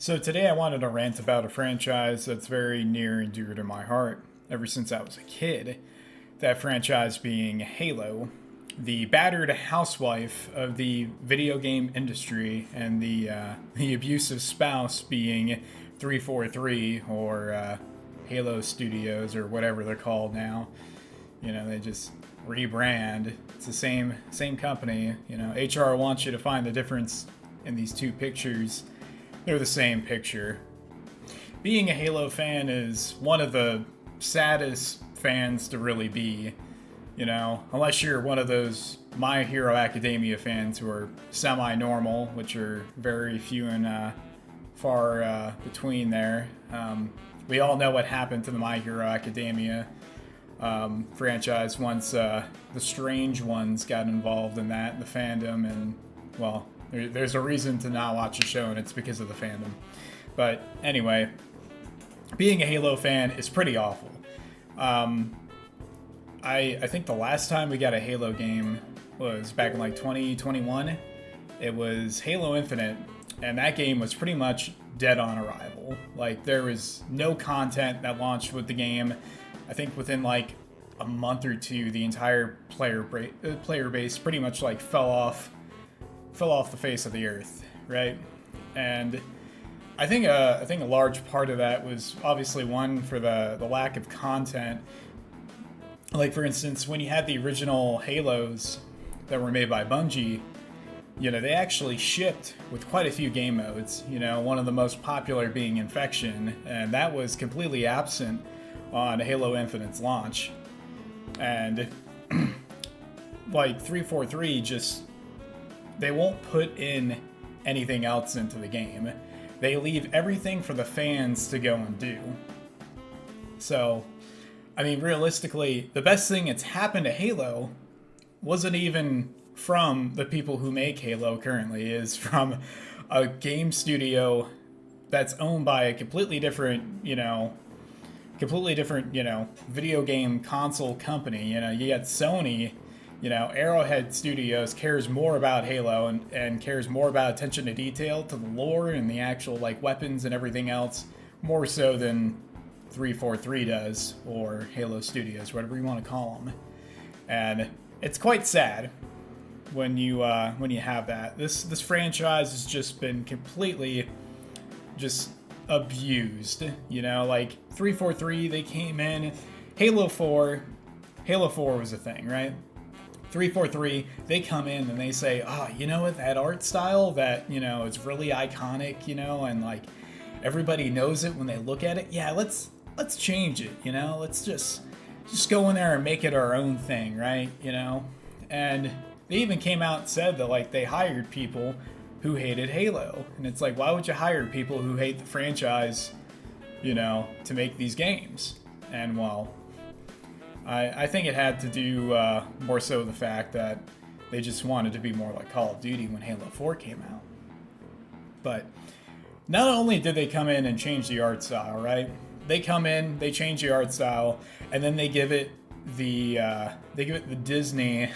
So today I wanted to rant about a franchise that's very near and dear to my heart ever since I was a kid. That franchise being Halo, the battered housewife of the video game industry, and the abusive spouse being 343 or Halo Studios or whatever they're called now. You know, they just rebrand. It's the same company. You know, HR wants you to find the difference in these two pictures. They're the same picture. Being a Halo fan is one of the saddest fans to really be, you know, unless you're one of those My Hero Academia fans who are semi-normal, which are very few and far between there. We all know what happened to the My Hero Academia franchise once the strange ones got involved in that, the fandom, and, well, there's a reason to not watch the show, and it's because of the fandom. But anyway, being a Halo fan is pretty awful. I think the last time we got a Halo game was back in like 2021. It was Halo Infinite, and that game was pretty much dead on arrival. Like, there was no content that launched with the game. I think within like a month or two, the entire player base pretty much like fell off the face of the earth, right? And I think a large part of that was obviously one for the lack of content. Like, for instance, when you had the original Halos that were made by Bungie, you know, they actually shipped with quite a few game modes, you know, one of the most popular being Infection, and that was completely absent on Halo Infinite's launch. And like 343 just, they won't put in anything else into the game. They leave everything for the fans to go and do. So, I mean, realistically, the best thing that's happened to Halo wasn't even from the people who make Halo currently, is from a game studio that's owned by a completely different, video game console company. You know, you got Sony. You know, Arrowhead Studios cares more about Halo and cares more about attention to detail, to the lore and the actual, like, weapons and everything else, more so than 343 does, or Halo Studios, whatever you want to call them. And it's quite sad when you have that. This franchise has just been completely just abused. You know, like 343, they came in, Halo 4 was a thing, right? 343, they come in and they say, you know what, that art style that, you know, it's really iconic, you know, and like everybody knows it when they look at it. Yeah, let's change it, you know, let's just go in there and make it our own thing, right? You know, and they even came out and said that, like, they hired people who hated Halo, and it's like, why would you hire people who hate the franchise, you know, to make these games? And, well, I think it had to do more so with the fact that they just wanted to be more like Call of Duty when Halo 4 came out. But not only did they come in and change the art style, right? They come in, they change the art style, and then they give it the Disney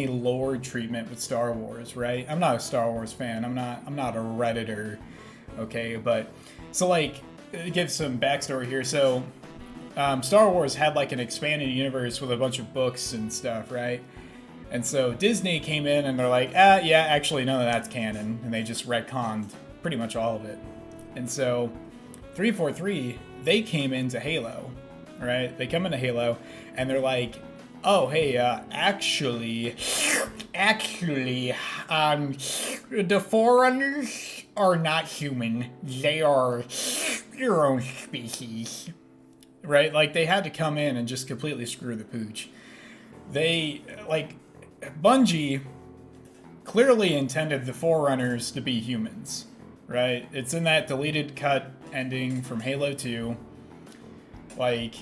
lore treatment with Star Wars, right? I'm not a Star Wars fan. I'm not a Redditor, okay? But so, like, give some backstory here. So Star Wars had like an expanded universe with a bunch of books and stuff, right? And so Disney came in and they're like, yeah, actually none of that's canon, and they just retconned pretty much all of it. And so 343, they came into Halo, right? They come into Halo and they're like, oh, hey, actually, the Forerunners are not human. They are your own species. Right? Like, they had to come in and just completely screw the pooch. They, like, Bungie clearly intended the Forerunners to be humans, right? It's in that deleted cut ending from Halo 2. Like,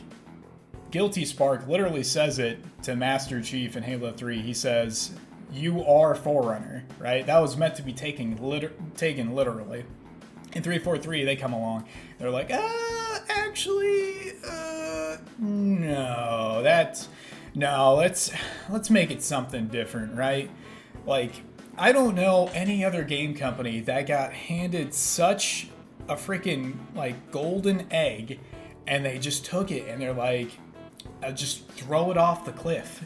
Guilty Spark literally says it to Master Chief in Halo 3. He says, "You are Forerunner," right? That was meant to be taken literally. In 343, they come along. They're like, actually, no, let's make it something different, right? Like, I don't know any other game company that got handed such a freaking like golden egg, and they just took it and they're like, just throw it off the cliff.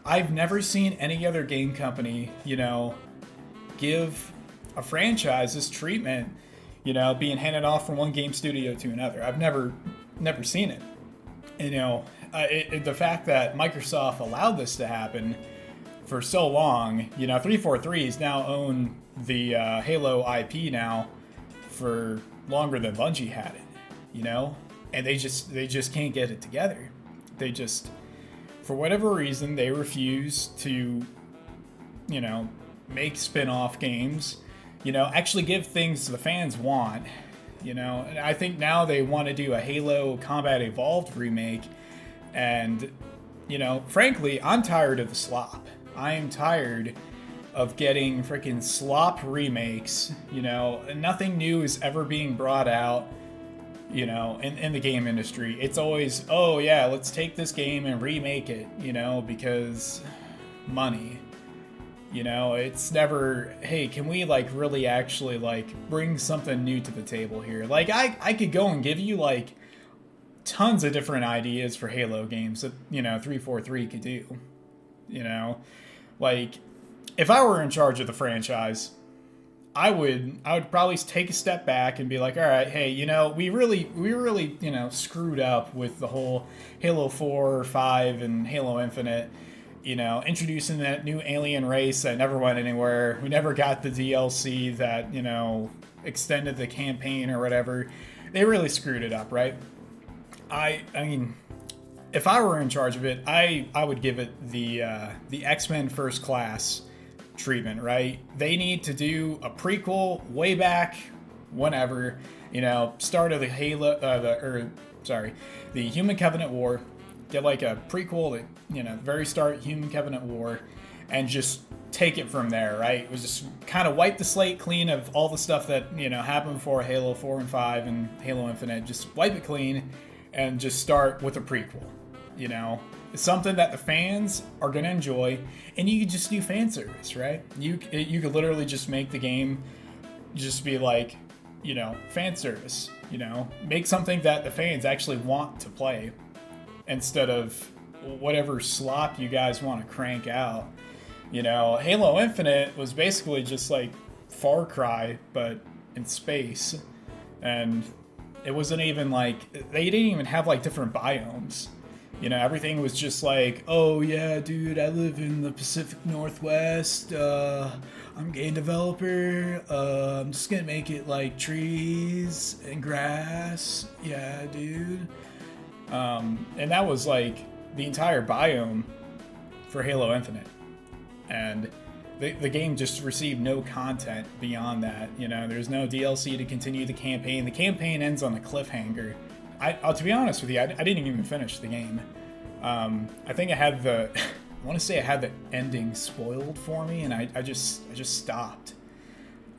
I've never seen any other game company, give a franchise this treatment, being handed off from one game studio to another. I've never seen it. The fact that Microsoft allowed this to happen for so long, 343 has now owned the Halo IP now for longer than Bungie had it, and they just can't get it together. They just, for whatever reason, they refuse to, make spin-off games, actually give things the fans want, and I think now they want to do a Halo Combat Evolved remake, and, frankly, I'm tired of the slop. I am tired of getting freaking slop remakes, nothing new is ever being brought out, in the game industry. It's always, oh yeah, let's take this game and remake it, because money. It's never, hey, can we really actually bring something new to the table here? I could go and give you tons of different ideas for Halo games that, 343 could do. If I were in charge of the franchise, I would probably take a step back and be like, all right, hey, we really, screwed up with the whole Halo 4, 5, and Halo Infinite, introducing that new alien race that never went anywhere. We never got the DLC that, extended the campaign or whatever. They really screwed it up, right? I mean, if I were in charge of it, I would give it the X-Men First Class treatment, right? They need to do a prequel way back whenever, start of the the Human Covenant War. Get a prequel at, very start Human Covenant War, and just take it from there, right? It was just kind of wipe the slate clean of all the stuff that, happened before Halo 4 and 5 and Halo Infinite. Just wipe it clean and just start with a prequel, It's something that the fans are going to enjoy, and you could just do fan service, right? You could literally just make the game just be fan service, make something that the fans actually want to play instead of whatever slop you guys want to crank out. Halo Infinite was basically just Far Cry, but in space, and it wasn't even they didn't even have different biomes. Everything was just oh yeah, dude, I live in the Pacific Northwest. I'm a game developer. I'm just gonna make it trees and grass. Yeah, dude. And that was the entire biome for Halo Infinite. And the game just received no content beyond that. There's no DLC to continue the campaign. The campaign ends on a cliffhanger. To be honest with you, I didn't even finish the game. I think I had I want to say I had the ending spoiled for me, and I just stopped.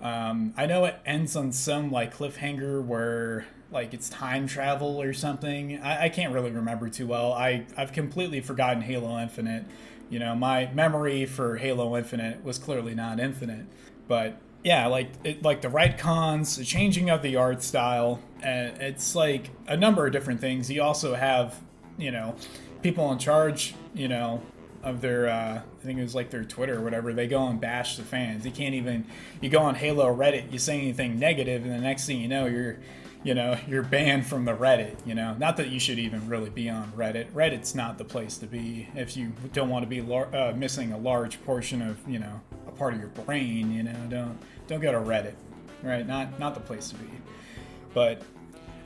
I know it ends on some cliffhanger where it's time travel or something. I can't really remember too well. I've completely forgotten Halo Infinite. My memory for Halo Infinite was clearly not infinite, but yeah, the retcons, the changing of the art style, and it's a number of different things. You also have, people in charge, of their, I think it was their Twitter or whatever, they go and bash the fans. You go on Halo Reddit, you say anything negative, and the next thing you know, you're banned from the Reddit, Not that you should even really be on Reddit. Reddit's not the place to be if you don't want to be missing a large portion of, a part of your brain, Don't go to Reddit, right? Not the place to be. But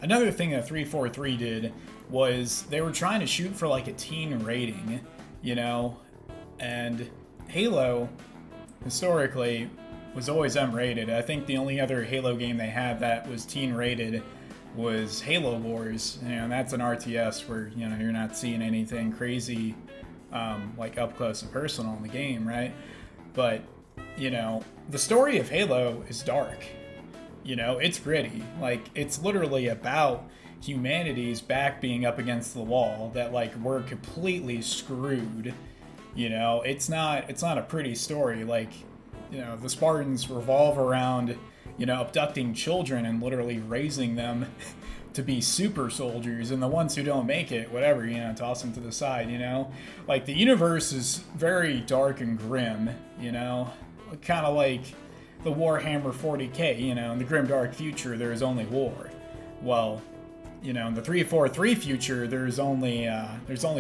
another thing that 343 did was they were trying to shoot for a teen rating, and Halo historically was always M-rated. I think the only other Halo game they had that was teen rated was Halo Wars, and that's an RTS where you're not seeing anything crazy up close and personal in the game, right? But the story of Halo is dark. It's gritty. It's literally about humanity's back being up against the wall, that we're completely screwed. It's not a pretty story. the Spartans revolve around, abducting children and literally raising them to be super soldiers, and the ones who don't make it, whatever, toss them to the side, Like, the universe is very dark and grim, kind of like the Warhammer 40k, in the grim dark future, there is only war. Well, in the 343 future, there's only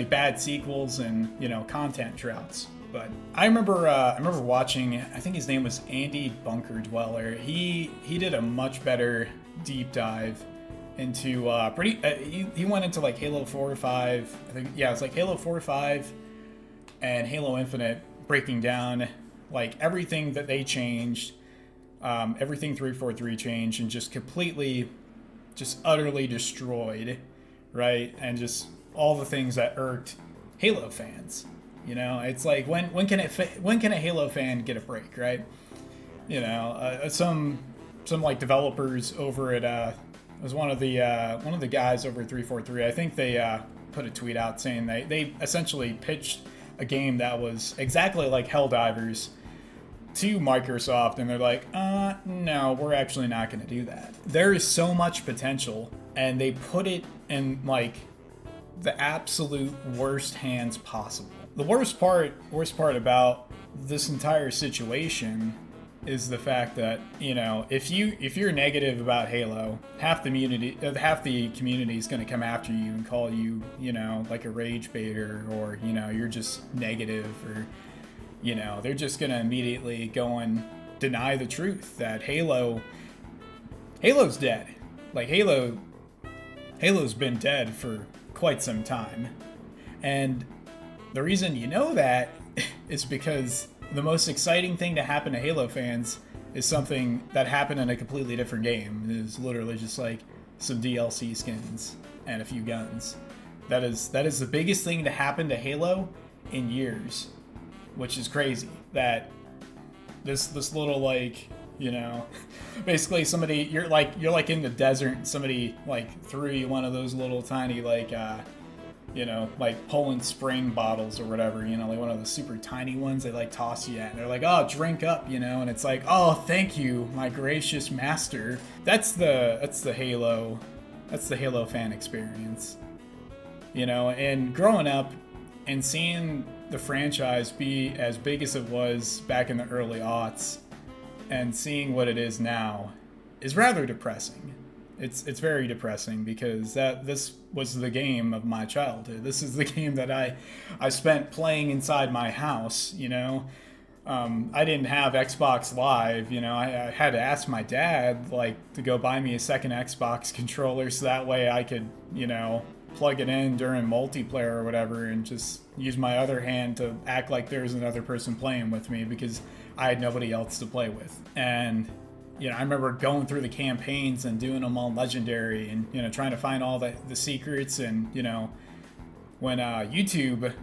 bad sequels and, content droughts. But I remember watching, I think his name was Andy Bunker Dweller. He did a much better deep dive into he went into like Halo 4 or 5. I think, yeah, it's like Halo 4 or 5 and Halo Infinite, breaking down like everything that they changed, everything 343 changed, and just completely, just utterly destroyed, right? And just all the things that irked Halo fans. It's like, when can a Halo fan get a break, right? Some like developers over at it was one of the guys over at 343. I think they put a tweet out saying they essentially pitched a game that was exactly like Helldivers to Microsoft, and they're like, no, we're actually not going to do that. There is so much potential, and they put it in like the absolute worst hands possible. The worst part about this entire situation is the fact that, if you're negative about Halo, half the community is going to come after you and call you, like a rage baiter, or, you're just negative, or, they're just going to immediately go and deny the truth that Halo's dead. Like, Halo's been dead for quite some time. And the reason you know that is because the most exciting thing to happen to Halo fans is something that happened in a completely different game. It is literally just like some DLC skins and a few guns. That is the biggest thing to happen to Halo in years, which is crazy. That this little, like, basically somebody, you're like in the desert, and somebody like threw you one of those little tiny like like Poland Spring bottles or whatever, like one of the super tiny ones they like toss you at, and they're like, oh, drink up, and it's like, oh, thank you, my gracious master. That's the Halo fan experience, and growing up and seeing the franchise be as big as it was back in the early aughts and seeing what it is now is rather depressing. It's very depressing, because this was the game of my childhood. This is the game that I spent playing inside my house, I didn't have Xbox Live, I had to ask my dad, like, to go buy me a second Xbox controller so that way I could, plug it in during multiplayer or whatever, and just use my other hand to act like there's another person playing with me, because I had nobody else to play with. And I remember going through the campaigns and doing them on Legendary, and, trying to find all the secrets. And, when YouTube,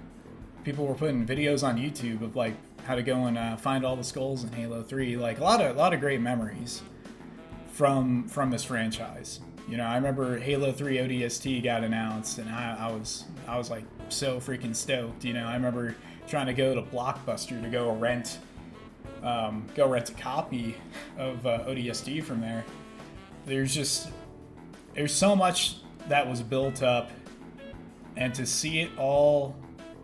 people were putting videos on YouTube of, like, how to go and find all the skulls in Halo 3, like, a lot of great memories from this franchise. I remember Halo 3 ODST got announced, and I was like so freaking stoked. I remember trying to go to Blockbuster to go rent a copy of ODST from there. There's so much that was built up, and to see it all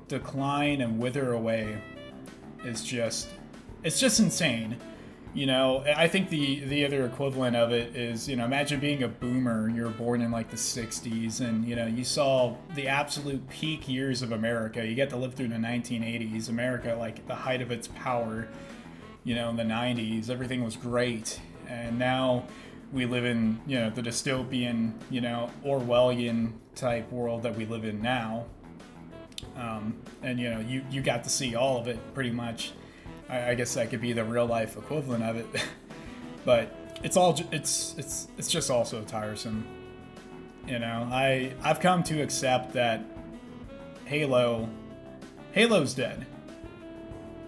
decline and wither away is just insane. I think the other equivalent of it is, imagine being a boomer. You're born in like the 60s, and, you saw the absolute peak years of America. You get to live through the 1980s. America, like, at the height of its power. In the 90s, everything was great. And now we live in, the dystopian, Orwellian type world that we live in now. And, you got to see all of it pretty much. I guess that could be the real life equivalent of it. But it's just also tiresome. I've come to accept that Halo's dead.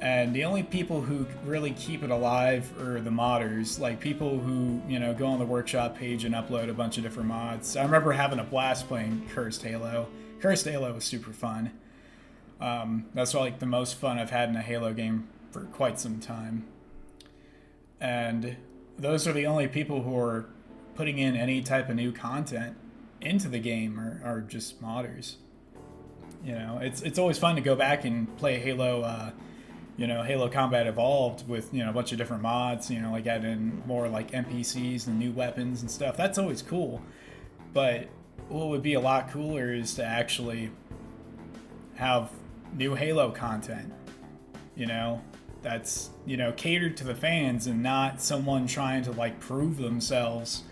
And the only people who really keep it alive are the modders, like people who, go on the workshop page and upload a bunch of different mods. I remember having a blast playing Cursed Halo. Cursed Halo was super fun. That's like the most fun I've had in a Halo game for quite some time. And those are the only people who are putting in any type of new content into the game are just modders. You know, it's always fun to go back and play Halo, Halo Combat Evolved with, a bunch of different mods, like adding more like NPCs and new weapons and stuff. That's always cool. But what would be a lot cooler is to actually have new Halo content, that's, catered to the fans and not someone trying to like prove themselves,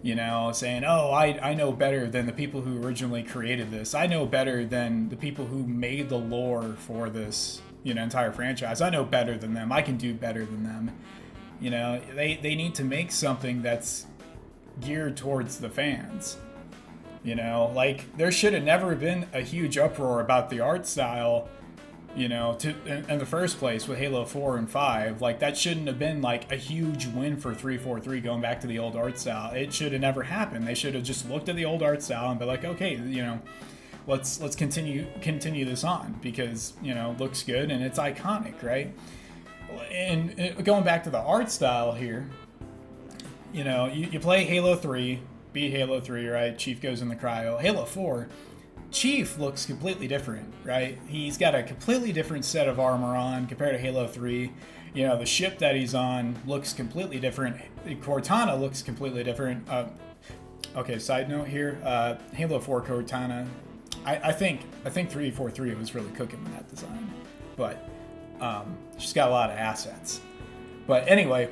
saying, oh, I know better than the people who originally created this. I know better than the people who made the lore for this, entire franchise. I know better than them. I can do better than them. They need to make something that's geared towards the fans. Like there should have never been a huge uproar about the art style, in the first place with Halo 4 and 5. Like that shouldn't have been like a huge win for 343 going back to the old art style. It should have never happened. They should have just looked at the old art style and be like, okay, let's continue this on because, looks good and it's iconic, right? And going back to the art style here, you play Halo 3, beat Halo 3, right? Chief goes in the cryo. Halo 4, Chief looks completely different, right? He's got a completely different set of armor on compared to Halo 3. The ship that he's on looks completely different. Cortana looks completely different. Okay, side note here. Halo 4 Cortana, I think 343 was really cooking with that design. But she's got a lot of assets. But anyway,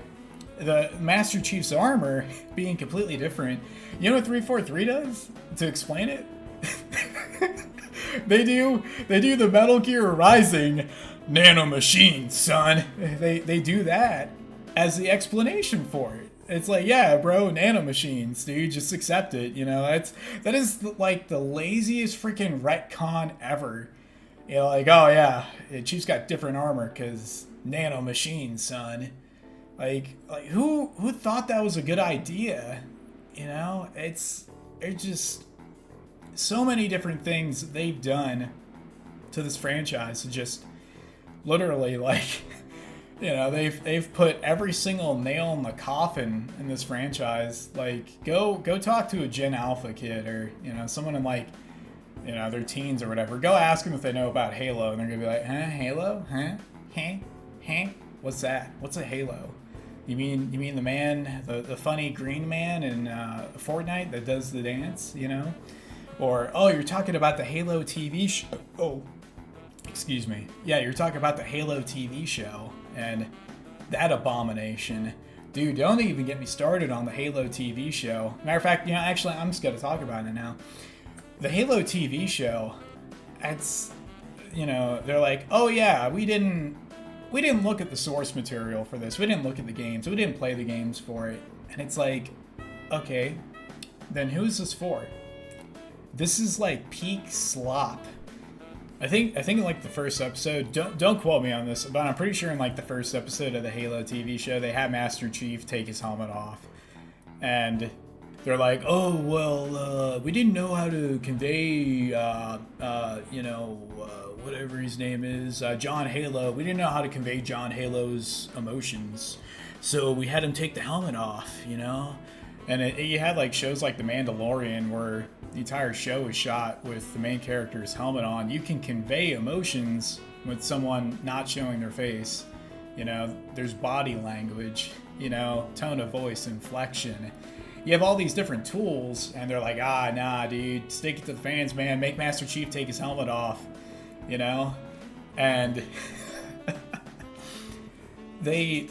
the Master Chief's armor being completely different. You know what 343 does? To explain it? They do the Metal Gear Rising nanomachine, son. They do that as the explanation for it. It's like, yeah, bro, nanomachines, dude, just accept it. That is like the laziest freaking retcon ever. Like, oh yeah, Chief's got different armor because nanomachines, son. Like who thought that was a good idea? It's just so many different things they've done to this franchise to just literally like, they've put every single nail in the coffin in this franchise. Like go talk to a Gen Alpha kid or, someone in like, their teens or whatever. Go ask them if they know about Halo and they're gonna be like, huh, Halo? Huh? What's that? What's a Halo? You mean the man, the funny green man in Fortnite that does the dance, Or, oh, you're talking about the Halo TV show. Oh, excuse me. Yeah, you're talking about the Halo TV show and that abomination. Dude, don't even get me started on the Halo TV show. Matter of fact, actually, I'm just going to talk about it now. The Halo TV show, it's, they're like, oh yeah, we didn't look at the source material for this. We didn't look at the games. We didn't play the games for it. And it's like, okay, then who's this for? This is like peak slop. I think in like the first episode, don't quote me on this, but I'm pretty sure in like the first episode of the Halo TV show, they had Master Chief take his helmet off. And they're like, oh, well, we didn't know how to convey, whatever his name is, John Halo. We didn't know how to convey John Halo's emotions. So we had him take the helmet off, And you had like shows like The Mandalorian where the entire show is shot with the main character's helmet on. You can convey emotions with someone not showing their face. There's body language, tone of voice, inflection. You have all these different tools, and they're like, nah, dude, stick it to the fans, man. Make Master Chief take his helmet off, And they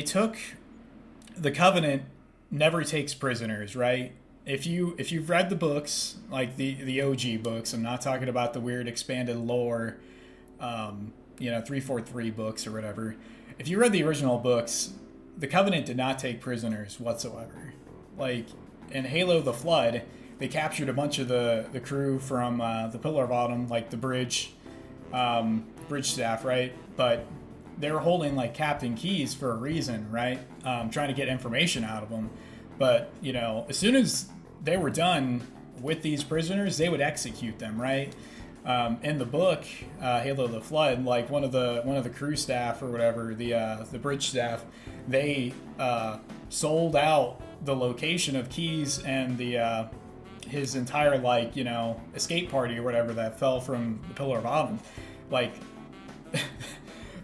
took the Covenant never takes prisoners, right? If you've read the books, like the OG books, I'm not talking about the weird expanded lore, 343 books or whatever. If you read the original books, the Covenant did not take prisoners whatsoever. Like in Halo: The Flood, they captured a bunch of the crew from the Pillar of Autumn, like the bridge staff, right? But they were holding like captain keys for a reason, right? Trying to get information out of them. But as soon as they were done with these prisoners, they would execute them, right? In the book, Halo: The Flood, like one of the crew staff or whatever, the bridge staff, they sold out the location of Keyes and the his entire escape party or whatever that fell from the Pillar of Autumn. Like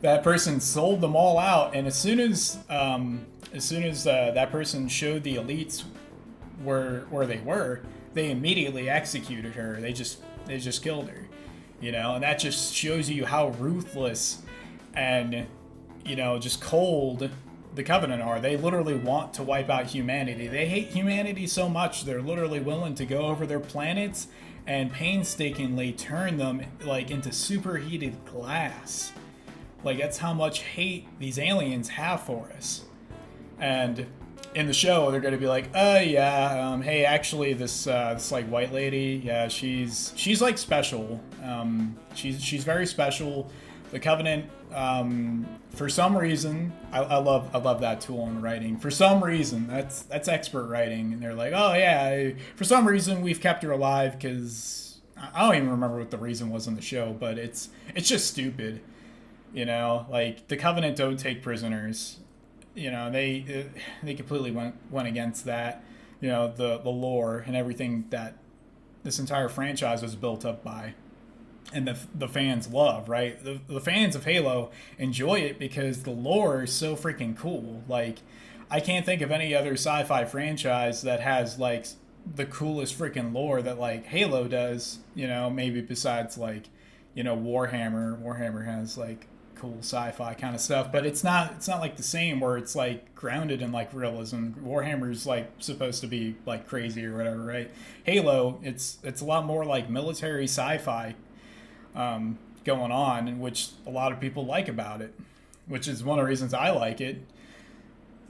that person sold them all out, and as soon as that person showed the elites where they were, they immediately executed her. They just killed her, and that just shows you how ruthless and just cold the Covenant are. They literally want to wipe out humanity. They hate humanity so much they're literally willing to go over their planets and painstakingly turn them into superheated glass. That's how much hate these aliens have for us. And in the show, they're going to be like, hey, actually, this white lady, yeah, she's special. She's very special. The Covenant, for some reason, I love that tool in writing. For some reason, that's expert writing, and they're like, oh yeah, for some reason we've kept her alive because I don't even remember what the reason was in the show, but it's just stupid. The Covenant don't take prisoners. They completely went against that. The lore and everything that this entire franchise was built up by, and the fans love, right? The fans of Halo enjoy it because the lore is so freaking cool. I can't think of any other sci-fi franchise that has the coolest freaking lore that Halo does. Maybe besides Warhammer. Warhammer has cool sci-fi kind of stuff, but it's not the same where it's grounded in realism. Warhammer's supposed to be crazy or whatever, right? Halo, it's a lot more military sci-fi going on, which a lot of people like about it, which is one of the reasons I like it,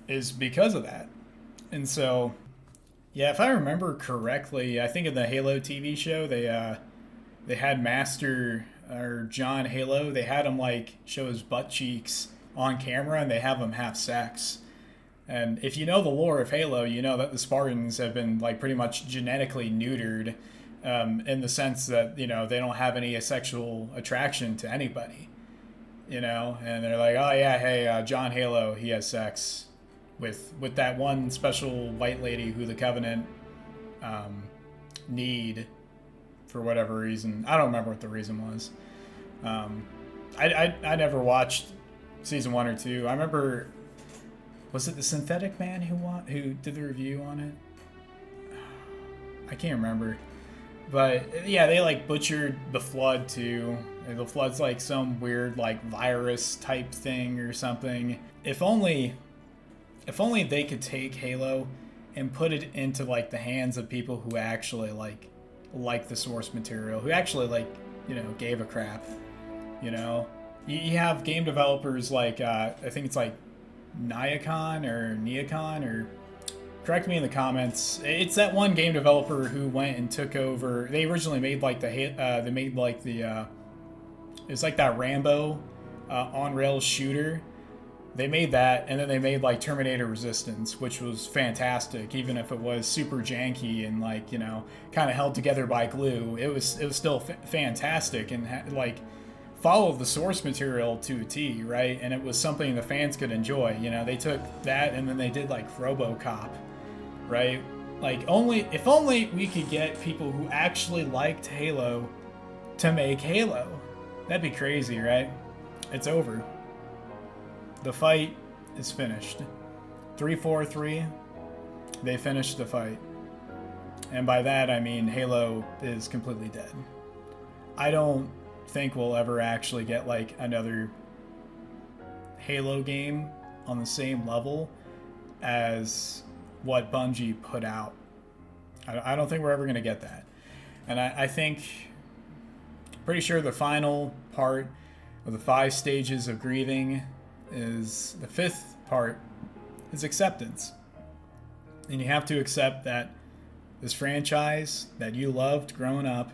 is because of that. And so, yeah, if I remember correctly, I think in the Halo TV show, they had Master or John Halo, they had him show his butt cheeks on camera, and they have him have sex. And if you know the lore of Halo, you know that the Spartans have been pretty much genetically neutered, in the sense that they don't have any sexual attraction to anybody, and they're like, oh yeah, hey, John Halo, he has sex with that one special white lady who the Covenant need for whatever reason. I don't remember what the reason was. I never watched season 1 or 2. I remember, was it the Synthetic Man who did the review on it? I can't remember. But yeah, they butchered the Flood too. The Flood's some weird virus type thing or something. If only they could take Halo and put it into the hands of people who actually like the source material, who actually gave a crap. You have game developers I think it's Neocon or correct me in the comments. It's that one game developer who went and took over. They originally made it's that Rambo on rails shooter. They made that, and then they made Terminator Resistance, which was fantastic, even if it was super janky and kind of held together by glue. It was still fantastic and followed the source material to a T, right? And it was something the fans could enjoy. They took that and then they did RoboCop, right? If only we could get people who actually liked Halo to make Halo. That'd be crazy, right? It's over. The fight is finished. 343, they finished the fight. And by that, I mean Halo is completely dead. I don't think we'll ever actually get another Halo game on the same level as what Bungie put out. I don't think we're ever going to get that. And I think, pretty sure the final part of the 5 stages of grieving is the 5th part is acceptance. And you have to accept that this franchise that you loved growing up,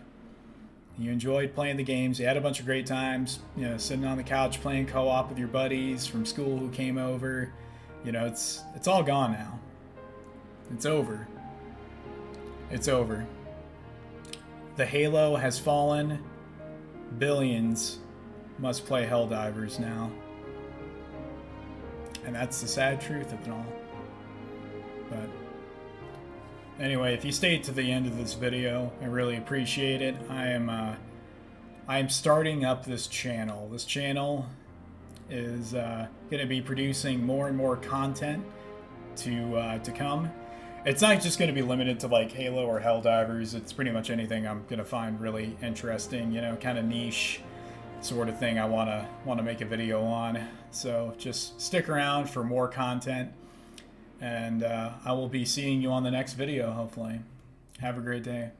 you enjoyed playing the games, you had a bunch of great times, sitting on the couch playing co-op with your buddies from school who came over, it's all gone now. It's over. It's over. The Halo has fallen. billions must play Helldivers now. And that's the sad truth of it all. But anyway, if you stayed to the end of this video, I really appreciate it. I am starting up this channel. This channel is going to be producing more and more content to come. It's not just going to be limited to like Halo or Helldivers. It's pretty much anything I'm going to find really interesting, you know, kind of niche sort of thing I want to make a video on. So just stick around for more content, and I will be seeing you on the next video, hopefully. Have a great day.